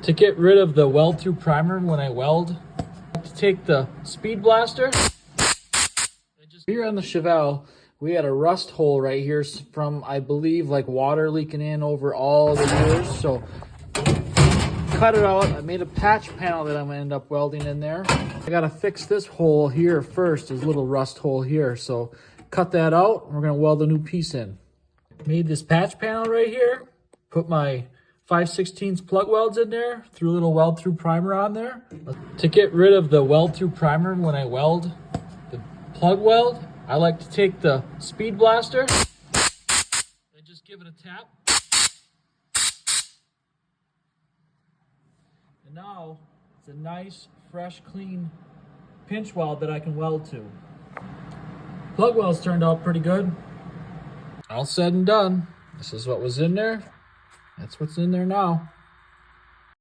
To get rid of the weld through primer when I weld, I have to take the speed blaster. Here on the chevelle, we had a rust hole right here from, I believe, like water leaking in over all the years. So cut it out. I made a patch panel that I'm gonna end up welding in there. I gotta fix this hole here first, this little rust hole here. So cut that out, and we're gonna weld a new piece in. Made this patch panel right here. Put my 5/16 plug welds in there, threw a little weld through primer on there. To get rid of the weld through primer when I weld the plug weld, I like to take the speed blaster and just give it a tap. And now it's a nice, fresh, clean pinch weld that I can weld to. Plug welds turned out pretty good. All said and done, this is what was in there. That's what's in there now.